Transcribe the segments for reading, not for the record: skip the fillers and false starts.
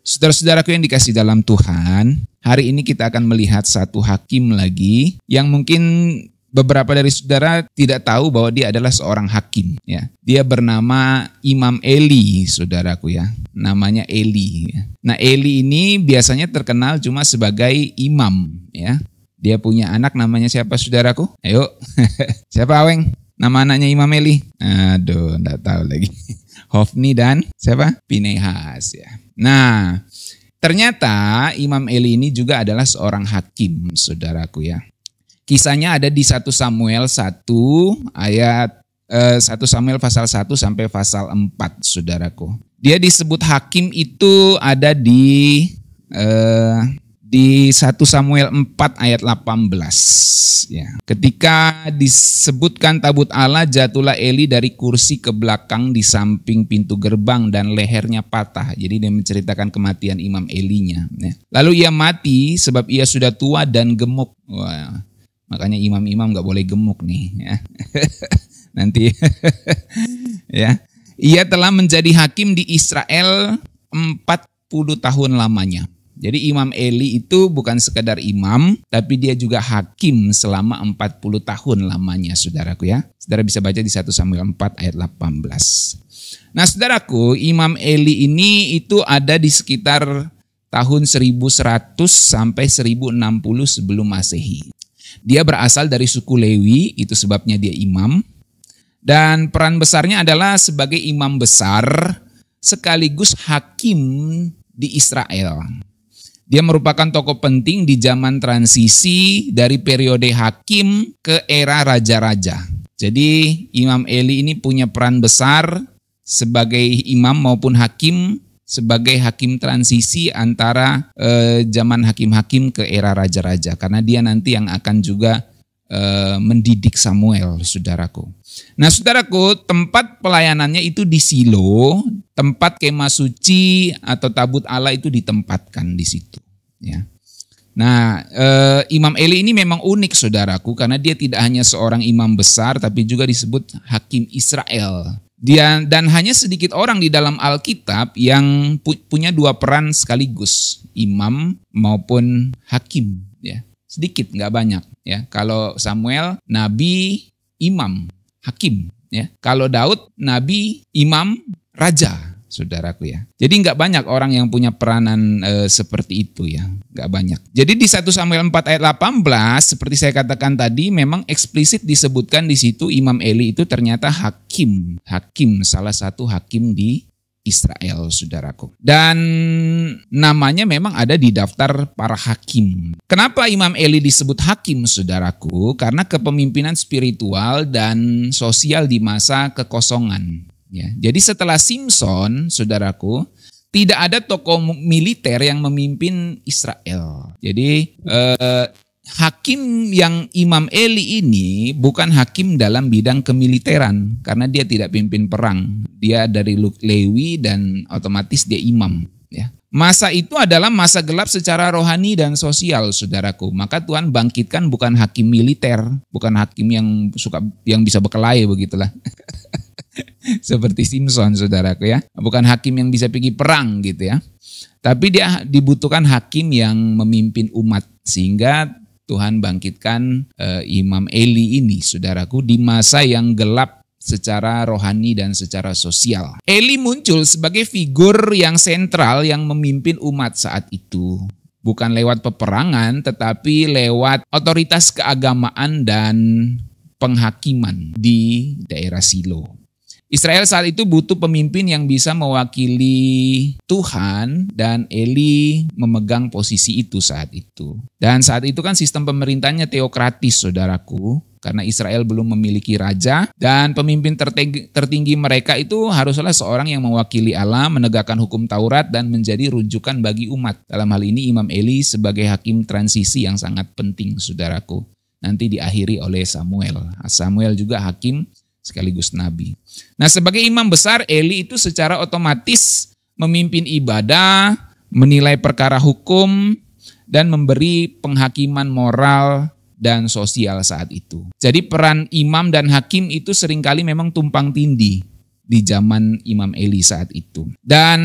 Saudara-saudaraku yang dikasih dalam Tuhan, hari ini kita akan melihat satu hakim lagi yang mungkin beberapa dari saudara tidak tahu bahwa dia adalah seorang hakim. Ya, dia bernama Imam Eli, saudaraku ya. Namanya Eli. Ya. Nah, Eli ini biasanya terkenal cuma sebagai imam. Ya, dia punya anak namanya siapa, saudaraku? Ayo, siapa Aweng? Nama anaknya Imam Eli? Aduh, enggak tahu lagi. Hofni dan siapa? Pinehas ya. Nah, ternyata Imam Eli ini juga adalah seorang hakim, saudaraku ya. Kisahnya ada di 1 Samuel 1 ayat 1 Samuel pasal 1 sampai pasal 4, saudaraku. Dia disebut hakim itu ada di 1 Samuel 4 ayat 18 ya. Ketika disebutkan tabut Allah, jatuhlah Eli dari kursi ke belakang di samping pintu gerbang dan lehernya patah. Jadi dia menceritakan kematian Imam Elinya ya. Lalu ia mati sebab ia sudah tua dan gemuk. Wah, makanya imam-imam gak boleh gemuk nih ya. Nanti ya. Ia telah menjadi hakim di Israel 40 tahun lamanya. Jadi Imam Eli itu bukan sekedar imam, tapi dia juga hakim selama 40 tahun lamanya, saudaraku ya. Saudara bisa baca di 1 Samuel 4 ayat 18. Nah, saudaraku, Imam Eli ini itu ada di sekitar tahun 1100 sampai 1060 sebelum Masehi. Dia berasal dari suku Lewi, itu sebabnya dia imam. Dan peran besarnya adalah sebagai imam besar sekaligus hakim di Israel. Dia merupakan tokoh penting di zaman transisi dari periode hakim ke era raja-raja. Jadi Imam Eli ini punya peran besar sebagai imam maupun hakim, sebagai hakim transisi antara zaman hakim-hakim ke era raja-raja. Karena dia nanti yang akan juga mendidik Samuel, saudaraku. Nah, saudaraku, tempat pelayanannya itu di Silo, tempat kemah suci atau tabut Allah itu ditempatkan di situ. Ya. Nah, Imam Eli ini memang unik, saudaraku, karena dia tidak hanya seorang imam besar, tapi juga disebut hakim Israel. Dan hanya sedikit orang di dalam Alkitab yang punya dua peran sekaligus, imam maupun hakim. Ya. Sedikit, nggak banyak. Ya, kalau Samuel, nabi, imam, hakim. Ya, kalau Daud, nabi, imam, raja, saudaraku ya. Jadi nggak banyak orang yang punya peranan seperti itu ya, nggak banyak. Jadi di 1 Samuel 4 ayat 18, seperti saya katakan tadi, memang eksplisit disebutkan di situ Imam Eli itu ternyata hakim, salah satu hakim di Israel, saudaraku. Dan namanya memang ada di daftar para hakim. Kenapa Imam Eli disebut hakim, saudaraku? Karena kepemimpinan spiritual dan sosial di masa kekosongan. Ya. Jadi setelah Simson, saudaraku, tidak ada tokoh militer yang memimpin Israel. Jadi hakim yang Imam Eli ini bukan hakim dalam bidang kemiliteran karena dia tidak pimpin perang. Dia dari Lewi dan otomatis dia imam. Ya. Masa itu adalah masa gelap secara rohani dan sosial, saudaraku. Maka Tuhan bangkitkan bukan hakim militer, bukan hakim yang bisa berkelahi begitulah. Seperti Simson, saudaraku ya. Bukan hakim yang bisa pergi perang gitu ya. Tapi dia dibutuhkan hakim yang memimpin umat sehingga Tuhan bangkitkan Imam Eli ini, saudaraku, di masa yang gelap secara rohani dan secara sosial. Eli muncul sebagai figur yang sentral yang memimpin umat saat itu. Bukan lewat peperangan, tetapi lewat otoritas keagamaan dan penghakiman di daerah Silo. Israel saat itu butuh pemimpin yang bisa mewakili Tuhan dan Eli memegang posisi itu saat itu. Dan saat itu kan sistem pemerintahnya teokratis, saudaraku. Karena Israel belum memiliki raja dan pemimpin tertinggi mereka itu haruslah seorang yang mewakili Allah, menegakkan hukum Taurat dan menjadi rujukan bagi umat. Dalam hal ini Imam Eli sebagai hakim transisi yang sangat penting, saudaraku. Nanti diakhiri oleh Samuel. Samuel juga hakim sekaligus nabi. Nah, sebagai imam besar, Eli itu secara otomatis memimpin ibadah, menilai perkara hukum, dan memberi penghakiman moral dan sosial saat itu. Jadi peran imam dan hakim itu seringkali memang tumpang tindih di zaman Imam Eli saat itu. Dan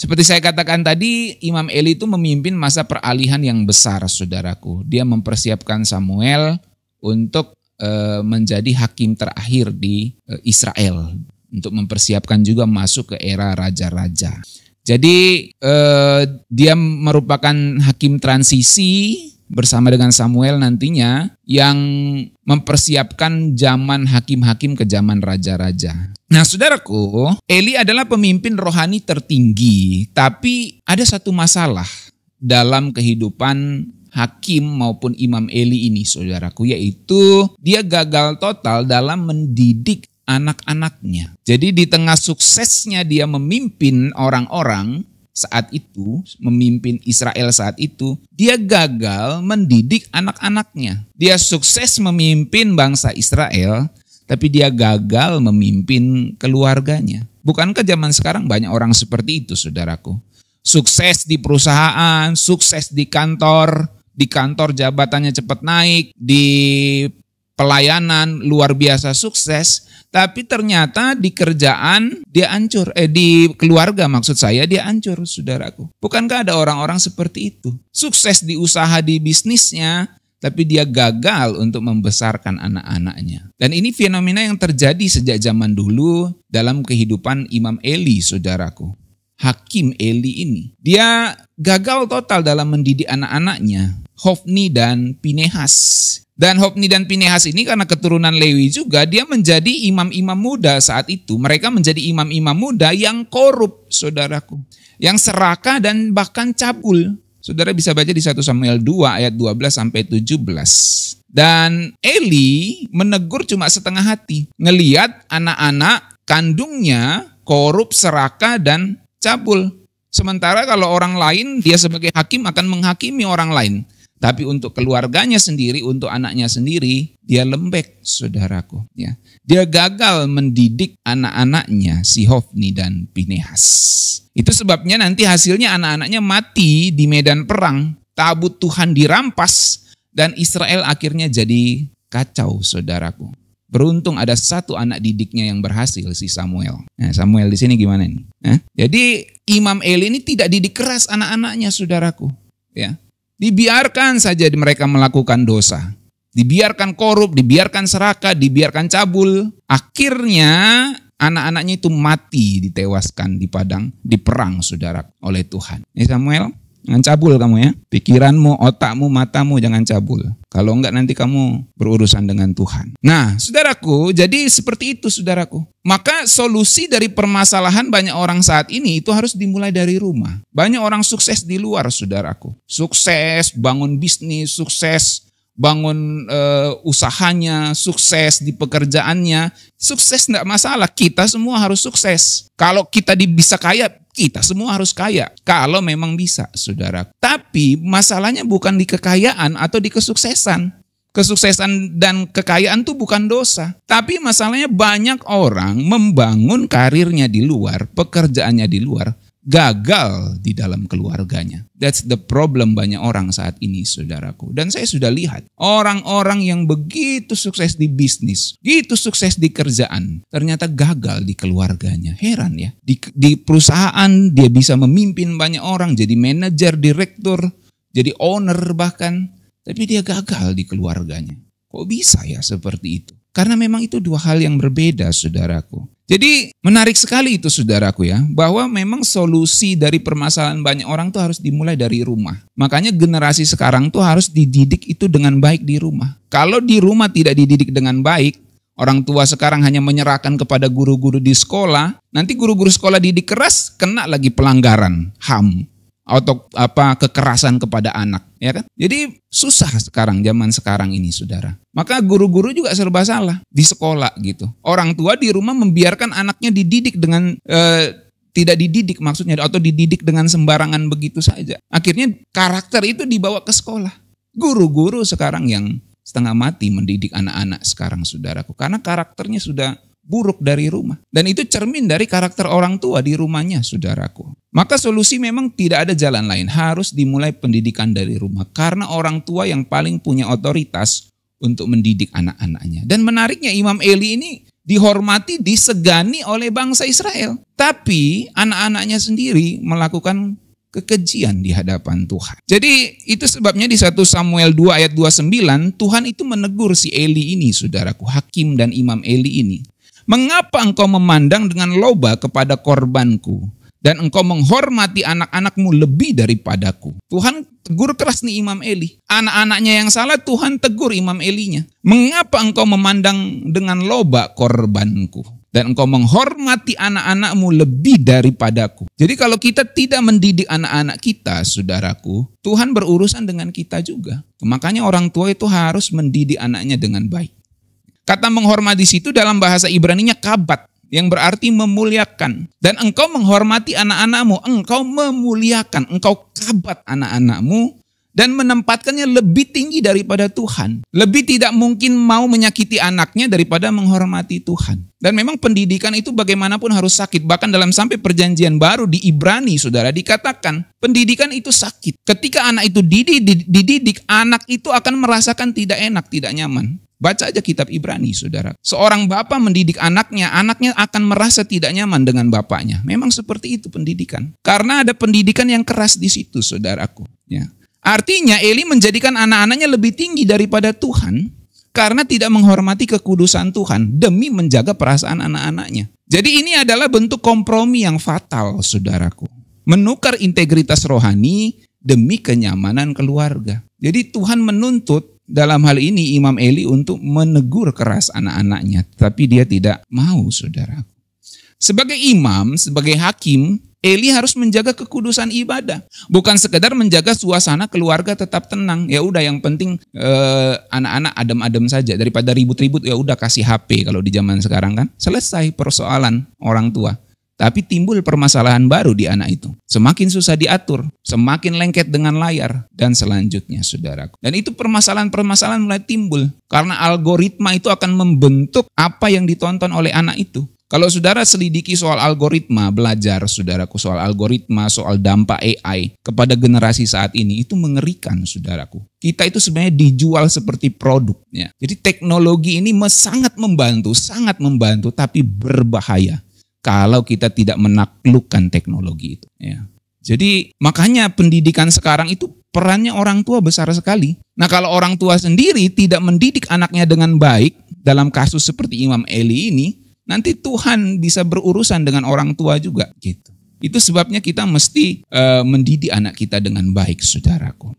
Seperti saya katakan tadi, Imam Eli itu memimpin masa peralihan yang besar, saudaraku. Dia mempersiapkan Samuel untuk menjadi hakim terakhir di Israel. Untuk mempersiapkan juga masuk ke era raja-raja. Jadi dia merupakan hakim transisi bersama dengan Samuel nantinya yang mempersiapkan zaman hakim-hakim ke zaman raja-raja. Nah, saudaraku, Eli adalah pemimpin rohani tertinggi, tapi ada satu masalah dalam kehidupan hakim maupun Imam Eli ini, saudaraku, yaitu dia gagal total dalam mendidik anak-anaknya. Jadi di tengah suksesnya dia memimpin orang-orang saat itu, memimpin Israel saat itu, dia gagal mendidik anak-anaknya. Dia sukses memimpin bangsa Israel, tapi dia gagal memimpin keluarganya. Bukankah zaman sekarang banyak orang seperti itu, saudaraku? Sukses di perusahaan, sukses di kantor jabatannya cepat naik, di pelayanan luar biasa sukses, tapi ternyata di kerjaan dia hancur, di keluarga maksud saya dia hancur, saudaraku. Bukankah ada orang-orang seperti itu? Sukses di usaha, di bisnisnya, tapi dia gagal untuk membesarkan anak-anaknya. Dan ini fenomena yang terjadi sejak zaman dulu dalam kehidupan Imam Eli, saudaraku. Hakim Eli ini, dia gagal total dalam mendidik anak-anaknya, Hofni dan Pinehas. Dan Hofni dan Pinehas ini karena keturunan Lewi juga, dia menjadi imam-imam muda saat itu. Mereka menjadi imam-imam muda yang korup, saudaraku. Yang serakah dan bahkan cabul. Saudara bisa baca di 1 Samuel 2 ayat 12-17. Dan Eli menegur cuma setengah hati. Ngeliat anak-anak kandungnya korup, serakah, dan cabul. Sementara kalau orang lain, dia sebagai hakim akan menghakimi orang lain. Tapi untuk keluarganya sendiri, untuk anaknya sendiri, dia lembek, saudaraku. Ya. Dia gagal mendidik anak-anaknya, si Hofni dan Pinehas. Itu sebabnya nanti hasilnya anak-anaknya mati di medan perang. Tabut Tuhan dirampas, dan Israel akhirnya jadi kacau, saudaraku. Beruntung ada satu anak didiknya yang berhasil, si Samuel. Nah, Samuel di sini gimana nih? Jadi Imam Eli ini tidak didik keras anak-anaknya, saudaraku. Ya. Dibiarkan saja mereka melakukan dosa. Dibiarkan korup, dibiarkan serakah, dibiarkan cabul. Akhirnya anak-anaknya itu mati, ditewaskan di perang, saudara, oleh Tuhan. Samuel, jangan cabul kamu ya. Pikiranmu, otakmu, matamu jangan cabul. Kalau enggak nanti kamu berurusan dengan Tuhan. Nah, saudaraku, jadi seperti itu, saudaraku. Maka solusi dari permasalahan banyak orang saat ini itu harus dimulai dari rumah. Banyak orang sukses di luar, saudaraku. Sukses bangun bisnis, sukses bangun usahanya, sukses di pekerjaannya. Sukses enggak masalah, kita semua harus sukses. Kalau kita bisa kaya, kita semua harus kaya. Kalau memang bisa, saudara. Tapi masalahnya bukan di kekayaan atau di kesuksesan. Kesuksesan dan kekayaan itu bukan dosa. Tapi masalahnya banyak orang membangun karirnya di luar, pekerjaannya di luar, gagal di dalam keluarganya. That's the problem banyak orang saat ini, saudaraku. Dan saya sudah lihat orang-orang yang begitu sukses di bisnis, begitu sukses di kerjaan, ternyata gagal di keluarganya. Heran ya. Di perusahaan dia bisa memimpin banyak orang, jadi manajer, direktur, jadi owner bahkan. Tapi dia gagal di keluarganya. Kok bisa ya seperti itu? Karena memang itu dua hal yang berbeda, saudaraku. Jadi menarik sekali itu, saudaraku ya, bahwa memang solusi dari permasalahan banyak orang tuh harus dimulai dari rumah. Makanya generasi sekarang tuh harus dididik itu dengan baik di rumah. Kalau di rumah tidak dididik dengan baik, orang tua sekarang hanya menyerahkan kepada guru-guru di sekolah, nanti guru-guru sekolah didik keras, kena lagi pelanggaran HAM. Atau kekerasan kepada anak, ya kan? Jadi susah sekarang, zaman sekarang ini, saudara. Maka guru-guru juga serba salah di sekolah gitu. Orang tua di rumah membiarkan anaknya dididik dengan tidak dididik maksudnya, atau dididik dengan sembarangan begitu saja. Akhirnya karakter itu dibawa ke sekolah. Guru-guru sekarang yang setengah mati mendidik anak-anak sekarang, saudaraku, karena karakternya sudah buruk dari rumah. Dan itu cermin dari karakter orang tua di rumahnya, saudaraku. Maka solusi memang tidak ada jalan lain. Harus dimulai pendidikan dari rumah. Karena orang tua yang paling punya otoritas untuk mendidik anak-anaknya. Dan menariknya Imam Eli ini dihormati, disegani oleh bangsa Israel. Tapi anak-anaknya sendiri melakukan kekejian di hadapan Tuhan. Jadi itu sebabnya di 1 Samuel 2 ayat 29 Tuhan itu menegur si Eli ini, saudaraku, hakim dan imam Eli ini. Mengapa engkau memandang dengan loba kepada korbanku dan engkau menghormati anak-anakmu lebih daripadaku? Tuhan tegur keras nih imam Eli. Anak-anaknya yang salah, Tuhan tegur imam Elinya. Mengapa engkau memandang dengan loba korbanku dan engkau menghormati anak-anakmu lebih daripadaku? Jadi kalau kita tidak mendidik anak-anak kita, saudaraku, Tuhan berurusan dengan kita juga. Makanya orang tua itu harus mendidik anaknya dengan baik. Kata menghormati situ dalam bahasa Ibraninya kabat, yang berarti memuliakan. Dan engkau menghormati anak-anakmu, engkau memuliakan, engkau kabat anak-anakmu dan menempatkannya lebih tinggi daripada Tuhan. Lebih tidak mungkin mau menyakiti anaknya daripada menghormati Tuhan. Dan memang pendidikan itu bagaimanapun harus sakit. Bahkan dalam sampai perjanjian baru di Ibrani, saudara, dikatakan pendidikan itu sakit. Ketika anak itu dididik, anak itu akan merasakan tidak enak, tidak nyaman. Baca aja kitab Ibrani, saudara. Seorang bapak mendidik anaknya akan merasa tidak nyaman dengan bapaknya. Memang seperti itu pendidikan. Karena ada pendidikan yang keras di situ, saudaraku. Ya. Artinya Eli menjadikan anak-anaknya lebih tinggi daripada Tuhan karena tidak menghormati kekudusan Tuhan demi menjaga perasaan anak-anaknya. Jadi ini adalah bentuk kompromi yang fatal, saudaraku. Menukar integritas rohani demi kenyamanan keluarga. Jadi Tuhan menuntut dalam hal ini Imam Eli untuk menegur keras anak-anaknya, tapi dia tidak mau, saudaraku. Sebagai imam, sebagai hakim, Eli harus menjaga kekudusan ibadah, bukan sekedar menjaga suasana keluarga tetap tenang. Ya udah, yang penting anak-anak adem-adem saja, daripada ribut-ribut. Ya udah, kasih HP kalau di zaman sekarang kan selesai persoalan orang tua. Tapi timbul permasalahan baru di anak itu. Semakin susah diatur, semakin lengket dengan layar, dan selanjutnya, saudaraku. Dan itu permasalahan-permasalahan mulai timbul. Karena algoritma itu akan membentuk apa yang ditonton oleh anak itu. Kalau saudara selidiki soal algoritma, belajar, saudaraku, soal algoritma, soal dampak AI kepada generasi saat ini, itu mengerikan, saudaraku. Kita itu sebenarnya dijual seperti produk. Ya. Jadi teknologi ini sangat membantu, tapi berbahaya kalau kita tidak menaklukkan teknologi itu. Ya. Jadi makanya pendidikan sekarang itu perannya orang tua besar sekali. Nah, kalau orang tua sendiri tidak mendidik anaknya dengan baik, dalam kasus seperti Imam Eli ini, nanti Tuhan bisa berurusan dengan orang tua juga. Gitu. Itu sebabnya kita mesti mendidik anak kita dengan baik, saudaraku.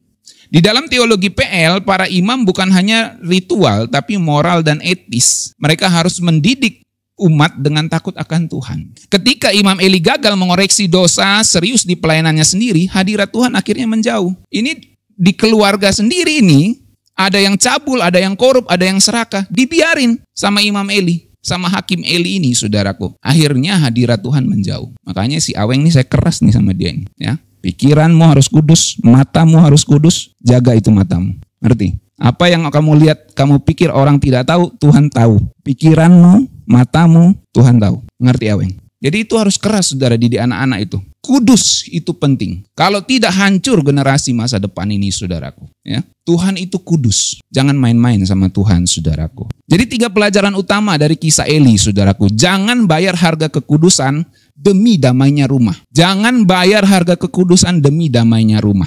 Di dalam teologi PL, para imam bukan hanya ritual, tapi moral dan etis. Mereka harus mendidik umat dengan takut akan Tuhan. Ketika Imam Eli gagal mengoreksi dosa serius di pelayanannya sendiri, hadirat Tuhan akhirnya menjauh. Ini di keluarga sendiri ini, ada yang cabul, ada yang korup, ada yang serakah, dibiarin sama Imam Eli, sama hakim Eli ini, saudaraku. Akhirnya hadirat Tuhan menjauh. Makanya si Aweng ini saya keras nih sama dia ini. Ya. Pikiranmu harus kudus, matamu harus kudus, jaga itu matamu. Ngerti? Apa yang kamu lihat, kamu pikir orang tidak tahu, Tuhan tahu. Pikiranmu, matamu, Tuhan tahu. Ngerti, Aweng? Jadi itu harus keras, saudara, didik anak-anak itu. Kudus itu penting. Kalau tidak, hancur generasi masa depan ini, saudaraku. Ya, Tuhan itu kudus. Jangan main-main sama Tuhan, saudaraku. Jadi 3 pelajaran utama dari kisah Eli, saudaraku. Jangan bayar harga kekudusan demi damainya rumah. Jangan bayar harga kekudusan demi damainya rumah.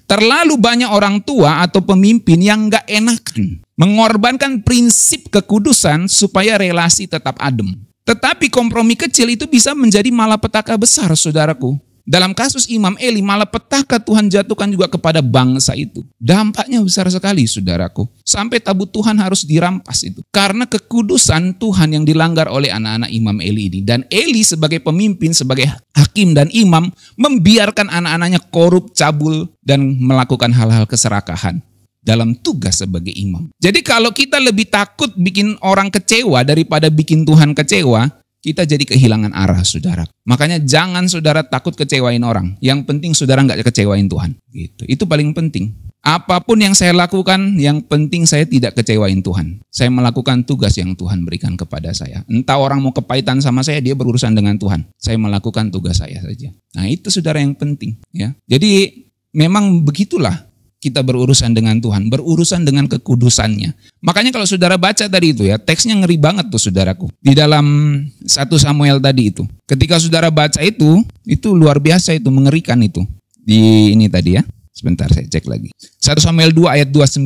Terlalu banyak orang tua atau pemimpin yang gak enakan mengorbankan prinsip kekudusan supaya relasi tetap adem. Tetapi kompromi kecil itu bisa menjadi malapetaka besar, saudaraku. Dalam kasus Imam Eli, malapetaka Tuhan jatuhkan juga kepada bangsa itu. Dampaknya besar sekali, saudaraku. Sampai tabut Tuhan harus dirampas itu. Karena kekudusan Tuhan yang dilanggar oleh anak-anak Imam Eli ini. Dan Eli sebagai pemimpin, sebagai hakim dan imam, membiarkan anak-anaknya korup, cabul, dan melakukan hal-hal keserakahan dalam tugas sebagai imam. Jadi kalau kita lebih takut bikin orang kecewa daripada bikin Tuhan kecewa, kita jadi kehilangan arah, saudara. Makanya jangan saudara takut kecewain orang. Yang penting saudara nggak kecewain Tuhan. Gitu. Itu paling penting. Apapun yang saya lakukan, yang penting saya tidak kecewain Tuhan. Saya melakukan tugas yang Tuhan berikan kepada saya. Entah orang mau kepahitan sama saya, dia berurusan dengan Tuhan. Saya melakukan tugas saya saja. Nah itu saudara yang penting. Ya. Jadi memang begitulah kita berurusan dengan Tuhan, berurusan dengan kekudusannya. Makanya kalau saudara baca tadi itu ya, teksnya ngeri banget tuh saudaraku. Di dalam 1 Samuel tadi itu. Ketika saudara baca itu luar biasa, itu mengerikan itu. Di ini tadi ya. Sebentar saya cek lagi. 1 Samuel 2 ayat 29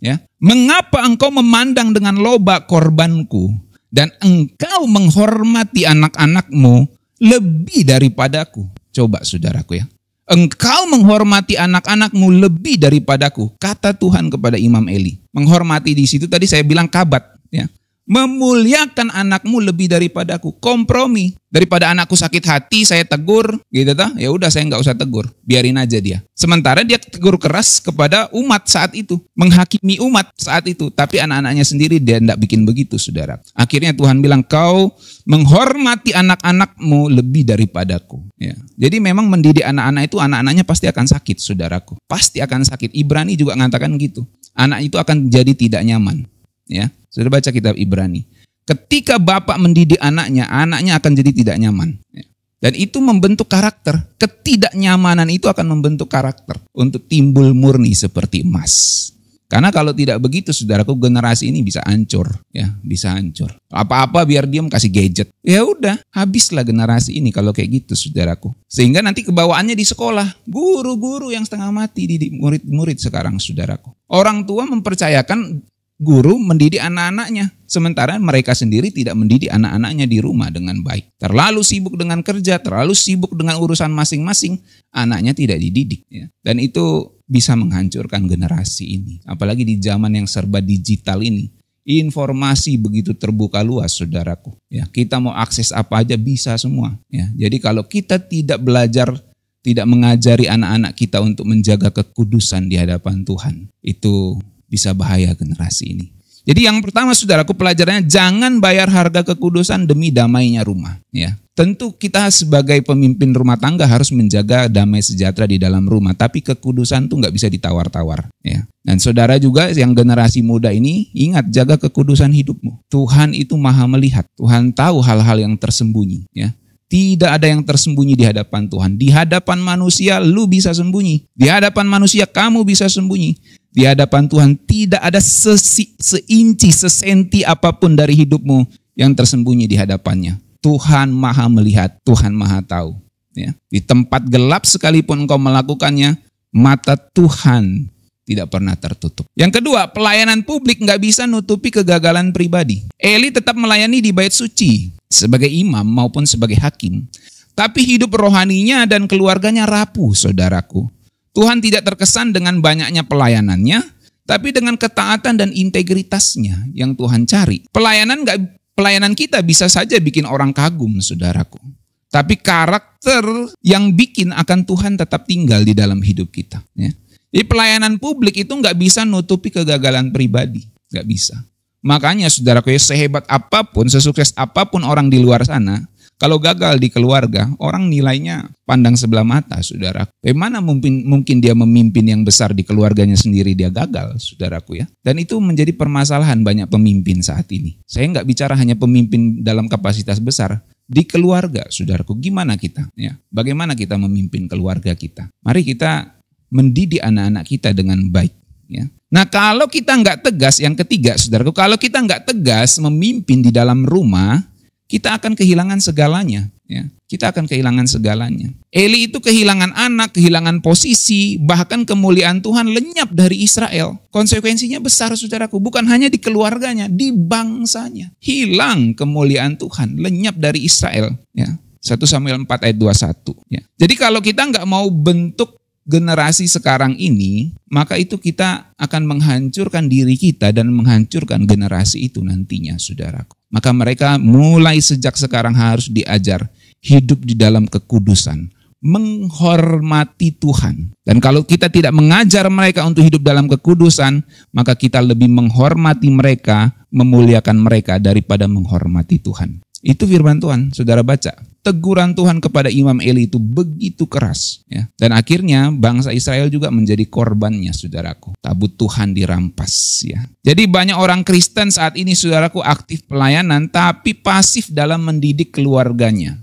ya. Mengapa engkau memandang dengan loba korbanku dan engkau menghormati anak-anakmu lebih daripadaku? Coba saudaraku ya. Engkau menghormati anak-anakmu lebih daripadaku, kata Tuhan kepada Imam Eli. Menghormati di situ tadi saya bilang kabat, ya. Memuliakan anakmu lebih daripadaku, kompromi. Daripada anakku sakit hati saya tegur, gitu toh. Ya udah saya nggak usah tegur, biarin aja dia. Sementara dia tegur keras kepada umat saat itu, menghakimi umat saat itu. Tapi anak-anaknya sendiri dia tidak bikin begitu, saudara. Akhirnya Tuhan bilang, kau menghormati anak-anakmu lebih daripadaku. Ya. Jadi memang mendidik anak-anak itu, anak-anaknya pasti akan sakit, saudaraku. Pasti akan sakit. Ibrani juga mengatakan gitu. Anak itu akan jadi tidak nyaman. Ya, sudah baca kitab Ibrani. Ketika bapak mendidik anaknya, anaknya akan jadi tidak nyaman. Ya. Dan itu membentuk karakter. Ketidaknyamanan itu akan membentuk karakter untuk timbul murni seperti emas. Karena kalau tidak begitu, saudaraku, generasi ini bisa hancur, ya, bisa hancur. Apa-apa biar diam kasih gadget. Ya udah, habislah generasi ini kalau kayak gitu, saudaraku. Sehingga nanti kebawaannya di sekolah, guru-guru yang setengah mati didik murid-murid sekarang, saudaraku. Orang tua mempercayakan guru mendidik anak-anaknya, sementara mereka sendiri tidak mendidik anak-anaknya di rumah dengan baik. Terlalu sibuk dengan kerja, terlalu sibuk dengan urusan masing-masing, anaknya tidak dididik. Ya. Dan itu bisa menghancurkan generasi ini. Apalagi di zaman yang serba digital ini. Informasi begitu terbuka luas, saudaraku. Ya, kita mau akses apa aja bisa semua. Ya, jadi kalau kita tidak belajar, tidak mengajari anak-anak kita untuk menjaga kekudusan di hadapan Tuhan, itu bisa bahaya generasi ini. Jadi yang pertama, saudaraku, pelajarannya jangan bayar harga kekudusan demi damainya rumah. Ya, tentu kita sebagai pemimpin rumah tangga harus menjaga damai sejahtera di dalam rumah. Tapi kekudusan tuh nggak bisa ditawar-tawar. Ya. Dan saudara juga yang generasi muda ini, ingat, jaga kekudusan hidupmu. Tuhan itu maha melihat. Tuhan tahu hal-hal yang tersembunyi. Ya. Tidak ada yang tersembunyi di hadapan Tuhan. Di hadapan manusia lu bisa sembunyi. Di hadapan manusia kamu bisa sembunyi. Di hadapan Tuhan tidak ada seinci, sesenti apapun dari hidupmu yang tersembunyi di hadapannya. Tuhan maha melihat, Tuhan maha tahu. Ya. Di tempat gelap sekalipun engkau melakukannya, mata Tuhan tidak pernah tertutup. Yang kedua, pelayanan publik nggak bisa nutupi kegagalan pribadi. Eli tetap melayani di bait suci sebagai imam maupun sebagai hakim. Tapi hidup rohaninya dan keluarganya rapuh, saudaraku. Tuhan tidak terkesan dengan banyaknya pelayanannya, tapi dengan ketaatan dan integritasnya yang Tuhan cari. Pelayanan kita bisa saja bikin orang kagum, saudaraku. Tapi karakter yang bikin akan Tuhan tetap tinggal di dalam hidup kita. Ya. Jadi pelayanan publik itu nggak bisa nutupi kegagalan pribadi, nggak bisa. Makanya saudaraku, sehebat apapun, sesukses apapun orang di luar sana, kalau gagal di keluarga, orang nilainya pandang sebelah mata, saudara. Bagaimana mungkin dia memimpin yang besar di keluarganya sendiri, dia gagal, saudaraku ya. Dan itu menjadi permasalahan banyak pemimpin saat ini. Saya nggak bicara hanya pemimpin dalam kapasitas besar, di keluarga, saudaraku. Gimana kita? Ya, bagaimana kita memimpin keluarga kita? Mari kita mendidik anak-anak kita dengan baik. Ya. Nah, kalau kita nggak tegas, yang ketiga, saudaraku, kalau kita nggak tegas memimpin di dalam rumah, kita akan kehilangan segalanya. Ya. Kita akan kehilangan segalanya. Eli itu kehilangan anak, kehilangan posisi, bahkan kemuliaan Tuhan lenyap dari Israel. Konsekuensinya besar, saudaraku. Bukan hanya di keluarganya, di bangsanya. Hilang kemuliaan Tuhan, lenyap dari Israel. Ya. 1 Samuel 4 ayat 21. Ya. Jadi kalau kita nggak mau bentuk generasi sekarang ini, maka itu kita akan menghancurkan diri kita dan menghancurkan generasi itu nantinya, saudaraku. Maka mereka mulai sejak sekarang harus diajar hidup di dalam kekudusan, menghormati Tuhan. Dan kalau kita tidak mengajar mereka untuk hidup dalam kekudusan, maka kita lebih menghormati mereka, memuliakan mereka daripada menghormati Tuhan. Itu firman Tuhan, saudara baca. Teguran Tuhan kepada Imam Eli itu begitu keras. Ya. Dan akhirnya bangsa Israel juga menjadi korbannya, saudaraku. Tabut Tuhan dirampas. Ya. Jadi banyak orang Kristen saat ini, saudaraku, aktif pelayanan, tapi pasif dalam mendidik keluarganya.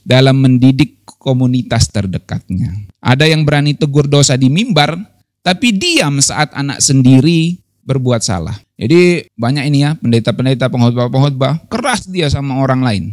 Dalam mendidik komunitas terdekatnya. Ada yang berani tegur dosa di mimbar, tapi diam saat anak sendiri berbuat salah. Jadi banyak ini ya, pendeta-pendeta, pengkhotbah keras dia sama orang lain.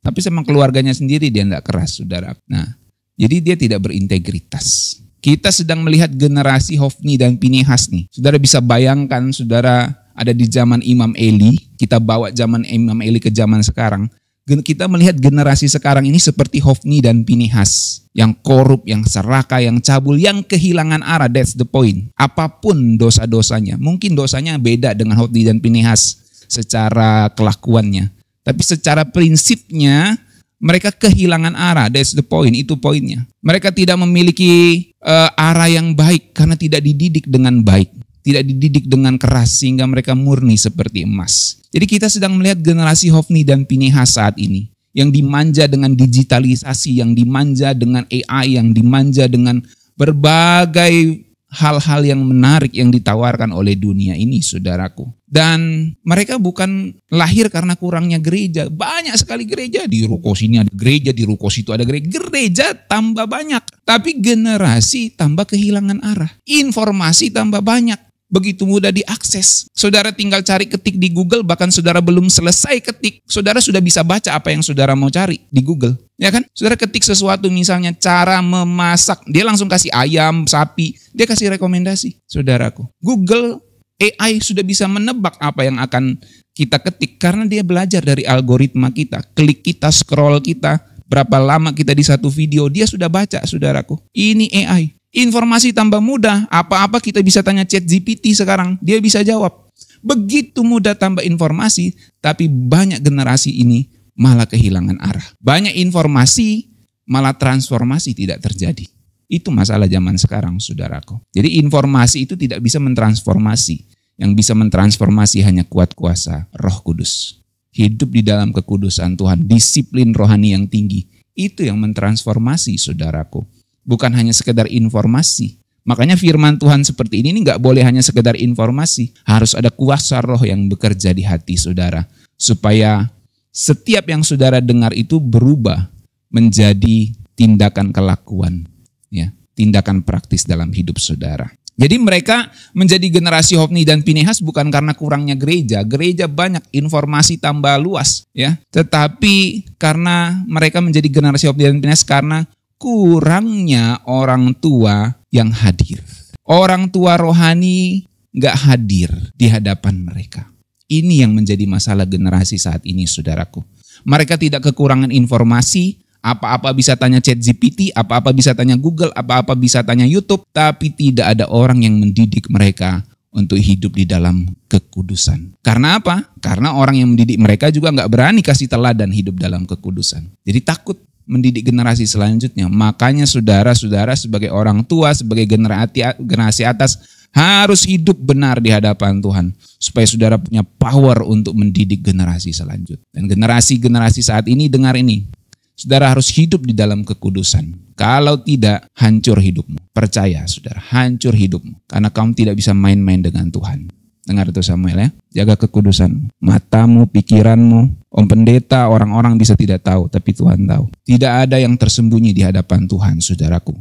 Tapi sama keluarganya sendiri dia tidak keras, saudara. Nah, jadi dia tidak berintegritas. Kita sedang melihat generasi Hofni dan Pinehas nih. Saudara bisa bayangkan, saudara ada di zaman Imam Eli, kita bawa zaman Imam Eli ke zaman sekarang. Kita melihat generasi sekarang ini seperti Hofni dan Pinehas. Yang korup, yang serakah, yang cabul, yang kehilangan arah. That's the point. Apapun dosa-dosanya. Mungkin dosanya beda dengan Hofni dan Pinehas secara kelakuannya. Tapi secara prinsipnya mereka kehilangan arah. That's the point. Itu poinnya. Mereka tidak memiliki arah yang baik karena tidak dididik dengan baik. Tidak dididik dengan keras sehingga mereka murni seperti emas. Jadi kita sedang melihat generasi Hofni dan Pinehas saat ini. Yang dimanja dengan digitalisasi, yang dimanja dengan AI, yang dimanja dengan berbagai hal-hal yang menarik yang ditawarkan oleh dunia ini, saudaraku. Dan mereka bukan lahir karena kurangnya gereja. Banyak sekali gereja. Di ruko sini ada gereja, di ruko situ ada gereja. Gereja tambah banyak. Tapi generasi tambah kehilangan arah. Informasi tambah banyak. Begitu mudah diakses. Saudara tinggal cari ketik di Google, bahkan saudara belum selesai ketik, saudara sudah bisa baca apa yang saudara mau cari di Google. Ya kan? Saudara ketik sesuatu misalnya cara memasak, dia langsung kasih ayam, sapi, dia kasih rekomendasi. Saudaraku, Google AI sudah bisa menebak apa yang akan kita ketik karena dia belajar dari algoritma kita, klik kita, scroll kita, berapa lama kita di satu video, dia sudah baca, saudaraku. Ini AI. Informasi tambah mudah, apa-apa kita bisa tanya ChatGPT sekarang, dia bisa jawab. Begitu mudah tambah informasi, tapi banyak generasi ini malah kehilangan arah. Banyak informasi, malah transformasi tidak terjadi. Itu masalah zaman sekarang, saudaraku. Jadi informasi itu tidak bisa mentransformasi. Yang bisa mentransformasi hanya kuat kuasa Roh Kudus. Hidup di dalam kekudusan Tuhan, disiplin rohani yang tinggi. Itu yang mentransformasi, saudaraku. Bukan hanya sekedar informasi. Makanya firman Tuhan seperti ini nggak boleh hanya sekedar informasi. Harus ada kuasa roh yang bekerja di hati saudara. Supaya setiap yang saudara dengar itu berubah menjadi tindakan kelakuan. Ya, tindakan praktis dalam hidup saudara. Jadi mereka menjadi generasi Hofni dan Pinehas bukan karena kurangnya gereja. Gereja banyak, informasi tambah luas. Ya, tetapi karena mereka menjadi generasi Hofni dan Pinehas karena kurangnya orang tua yang hadir. Orang tua rohani gak hadir di hadapan mereka. Ini yang menjadi masalah generasi saat ini, saudaraku. Mereka tidak kekurangan informasi, apa-apa bisa tanya ChatGPT, apa-apa bisa tanya Google, apa-apa bisa tanya YouTube, tapi tidak ada orang yang mendidik mereka untuk hidup di dalam kekudusan. Karena apa? Karena orang yang mendidik mereka juga gak berani kasih teladan hidup dalam kekudusan. Jadi takut mendidik generasi selanjutnya. Makanya saudara-saudara sebagai orang tua, sebagai generasi atas harus hidup benar di hadapan Tuhan. Supaya saudara punya power untuk mendidik generasi selanjutnya. Dan generasi-generasi saat ini dengar ini. Saudara harus hidup di dalam kekudusan. Kalau tidak, hancur hidupmu. Percaya saudara, hancur hidupmu. Karena kamu tidak bisa main-main dengan Tuhan. Dengar itu Samuel ya, jaga kekudusan. Matamu, pikiranmu, Om Pendeta, orang-orang bisa tidak tahu, tapi Tuhan tahu. Tidak ada yang tersembunyi di hadapan Tuhan, saudaraku.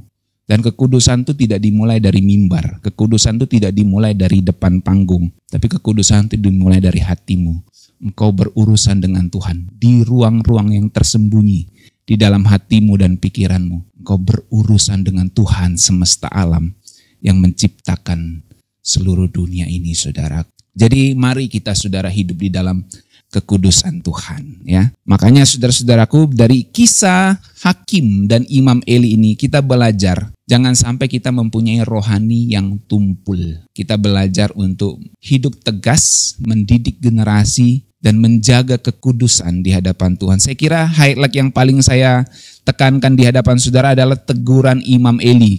Dan kekudusan itu tidak dimulai dari mimbar. Kekudusan itu tidak dimulai dari depan panggung. Tapi kekudusan itu dimulai dari hatimu. Engkau berurusan dengan Tuhan di ruang-ruang yang tersembunyi. Di dalam hatimu dan pikiranmu. Engkau berurusan dengan Tuhan semesta alam yang menciptakan seluruh dunia ini, saudara. Jadi mari kita saudara hidup di dalam kekudusan Tuhan, ya. Makanya saudara-saudaraku, dari kisah Hakim dan Imam Eli ini kita belajar jangan sampai kita mempunyai rohani yang tumpul. Kita belajar untuk hidup tegas, mendidik generasi dan menjaga kekudusan di hadapan Tuhan. Saya kira highlight yang paling saya tekankan di hadapan saudara adalah teguran Imam Eli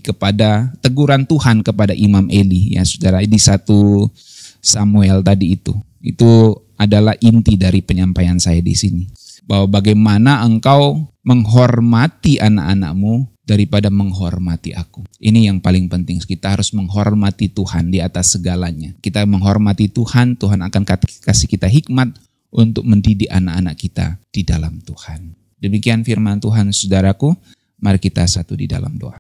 teguran Tuhan kepada Imam Eli, ya saudara, di 1 Samuel tadi itu. Itu adalah inti dari penyampaian saya di sini. Bahwa bagaimana engkau menghormati anak-anakmu daripada menghormati aku. Ini yang paling penting. Kita harus menghormati Tuhan di atas segalanya. Kita menghormati Tuhan, Tuhan akan kasih kita hikmat untuk mendidik anak-anak kita di dalam Tuhan. Demikian firman Tuhan, saudaraku. Mari kita satu di dalam doa.